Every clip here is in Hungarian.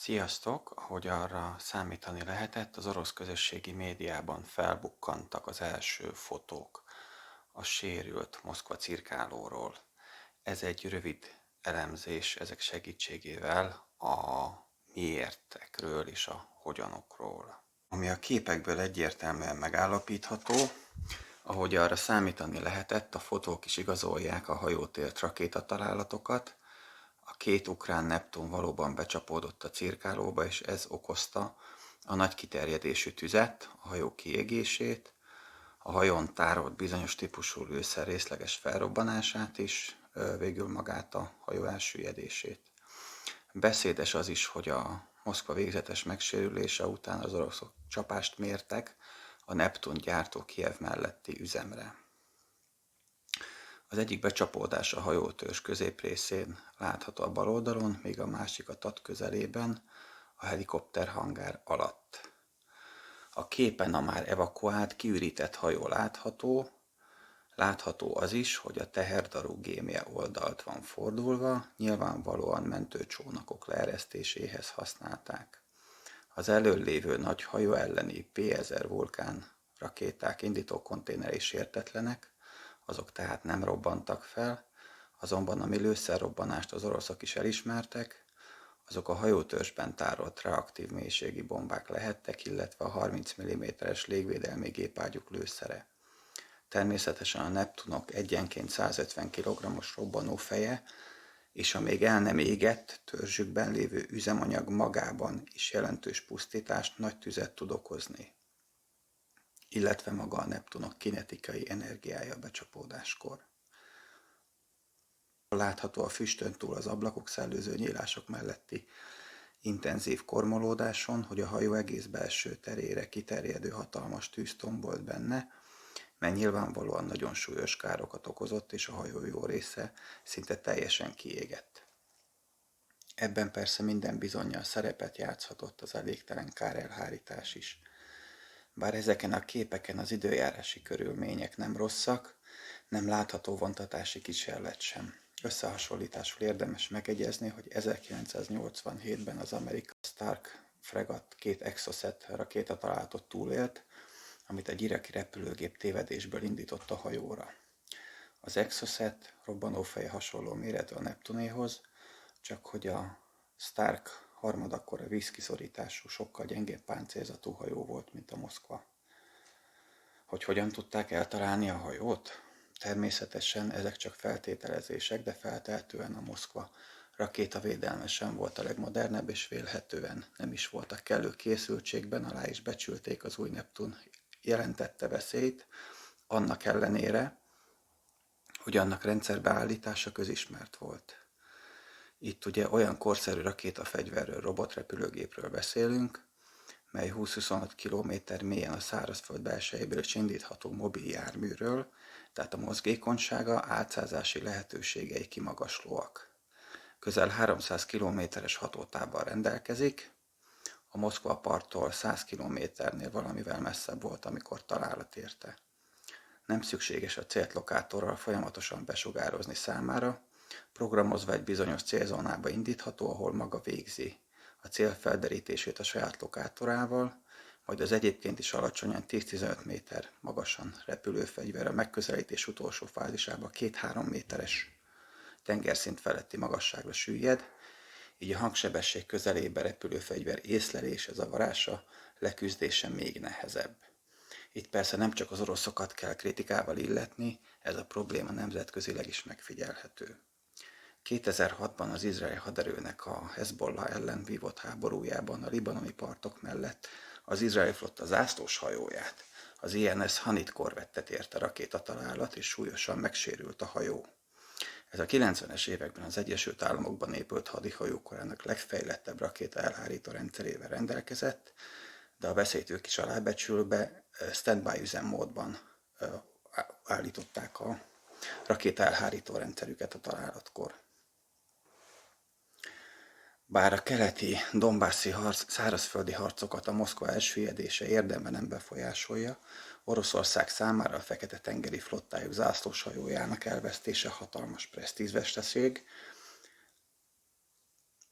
Sziasztok! Ahogy arra számítani lehetett, az orosz közösségi médiában felbukkantak az első fotók a sérült Moszkva cirkálóról. Ez egy rövid elemzés ezek segítségével a miértekről és a hogyanokról. Ami a képekből egyértelműen megállapítható, ahogy arra számítani lehetett, a fotók is igazolják a hajótért rakétatalálatokat. A két ukrán Neptun valóban becsapódott a cirkálóba, és ez okozta a nagy kiterjedésű tüzet, a hajó kiégését, a hajón tárolt bizonyos típusú lőszer részleges felrobbanását is, végül magát a hajó elsüllyedését. Beszédes az is, hogy a Moszkva végzetes megsérülése után az oroszok csapást mértek a Neptun gyártó Kijev melletti üzemre. Az egyik becsapódás a hajótörzs középrészén látható a bal oldalon, míg a másik a TAT közelében, a helikopterhangár alatt. A képen a már evakuált, kiürített hajó látható az is, hogy a teherdarú gémje oldalt van fordulva, nyilvánvalóan mentőcsónakok leeresztéséhez használták. Az elől lévő nagy hajó elleni P-1000 vulkán rakéták indító konténerei sértetlenek, azok tehát nem robbantak fel, azonban a lőszerrobbanást az oroszok is elismertek, azok a hajótörzsben tárolt reaktív mélységi bombák lehettek, illetve a 30 mm-es légvédelmi gépágyúk lőszere. Természetesen a Neptunok egyenként 150 kg-os robbanófeje és a még el nem égett törzsükben lévő üzemanyag magában is jelentős pusztítást, nagy tüzet tud okozni, illetve maga a Neptunok kinetikai energiája becsapódáskor. Látható a füstön túl az ablakok szellőző nyílások melletti intenzív kormolódáson, hogy a hajó egész belső terére kiterjedő hatalmas tűz tombolt benne, mert nyilvánvalóan nagyon súlyos károkat okozott, és a hajó jó része szinte teljesen kiégett. Ebben persze minden bizonnyal szerepet játszhatott az elégtelen kárelhárítás is. Bár ezeken a képeken az időjárási körülmények nem rosszak, nem látható vontatási kísérlet sem. Összehasonlításról érdemes megegyezni, hogy 1987-ben az amerikai Stark fregatt 2 Exocet rakétatalálatot túlélt, amit egy iraki repülőgép tévedésből indított a hajóra. Az Exocet robbanófeje hasonló méretű a Neptunéhoz, csak hogy a Stark harmadakkora vízkiszorítású, sokkal gyengébb páncélzatú hajó volt, mint a Moszkva. Hogy hogyan tudták eltalálni a hajót? Természetesen ezek csak feltételezések, de feltehetően a Moszkva rakétavédelme sem volt a legmodernebb, és vélhetően nem is voltak kellő készültségben, alá is becsülték az új Neptun jelentette veszélyt, annak ellenére, hogy annak rendszerbeállítása közismert volt. Itt ugye olyan korszerű rakétafegyverről, robotrepülőgépről beszélünk, mely 20-26 km mélyen a szárazföld belsejéből is indítható mobil járműről, tehát a mozgékonysága, átszázási lehetőségei kimagaslóak. Közel 300 km-es hatótávval rendelkezik, a Moszkva parttól 100 km-nél valamivel messzebb volt, amikor találat érte. Nem szükséges a célt lokátorral folyamatosan besugározni számára, programozva egy bizonyos célzónába indítható, ahol maga végzi a cél felderítését a saját lokátorával, majd az egyébként is alacsonyan 10-15 méter magasan repülő fegyver a megközelítés utolsó fázisában 2-3 méteres tengerszint feletti magasságra süllyed, így a hangsebesség közelébe repülő fegyver észlelése, zavarása, leküzdése még nehezebb. Itt persze nem csak az oroszokat kell kritikával illetni, ez a probléma nemzetközileg is megfigyelhető. 2006-ban az izraeli haderőnek a Hezbollah ellen vívott háborújában a libanoni partok mellett az izraeli flotta zászlós hajóját, az INS Hanit korvettet érte rakétatalálat, és súlyosan megsérült a hajó. Ez a 90-es években az Egyesült Államokban épült hadihajókorának legfejlettebb rakéta elhárító rendszerével rendelkezett, de a veszélyt ők is alábecsülve standby üzemmódban állították a rakéta elhárító rendszerüket a találatkor. Bár a keleti donbasszi szárazföldi harcokat a Moszkva elsüllyedése érdemben nem befolyásolja, Oroszország számára a Fekete-tengeri flottájuk zászlóshajójának elvesztése hatalmas presztízsveszteség,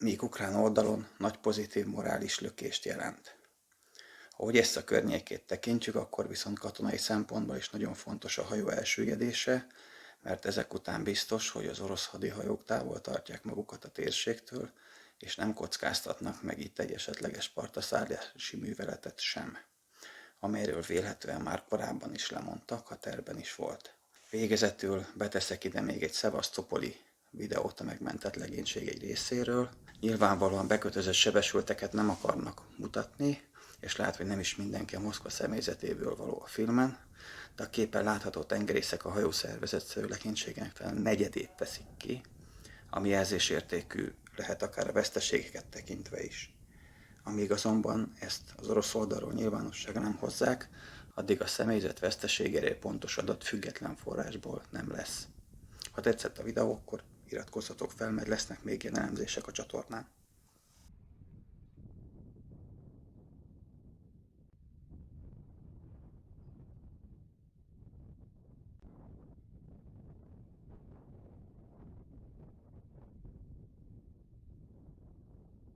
míg ukrán oldalon nagy pozitív morális lökést jelent. Ahogy ezt a környékét tekintjük, akkor viszont katonai szempontból is nagyon fontos a hajó elsüllyedése, mert ezek után biztos, hogy az orosz hadihajók távol tartják magukat a térségtől, és nem kockáztatnak meg itt egy esetleges partaszállási műveletet sem, amelyről vélhetően már korábban is lemondtak, ha terben is volt. Végezetül beteszek ide még egy szevasztopoli videót a megmentett legénység egy részéről. Nyilvánvalóan bekötözött sebesülteket nem akarnak mutatni, és lehet, hogy nem is mindenki a Moszkva személyzetéből való a filmen, de a képen látható tengerészek a hajószervezetszerű legénységének talán negyedét teszik ki, ami jelzésértékű lehet akár a veszteségeket tekintve is. Amíg azonban ezt az orosz oldalról nyilvánosságra nem hozzák, addig a személyzet veszteségére pontos adat független forrásból nem lesz. Ha tetszett a videó, akkor iratkozzatok fel, mert lesznek még ilyen elemzések a csatornán.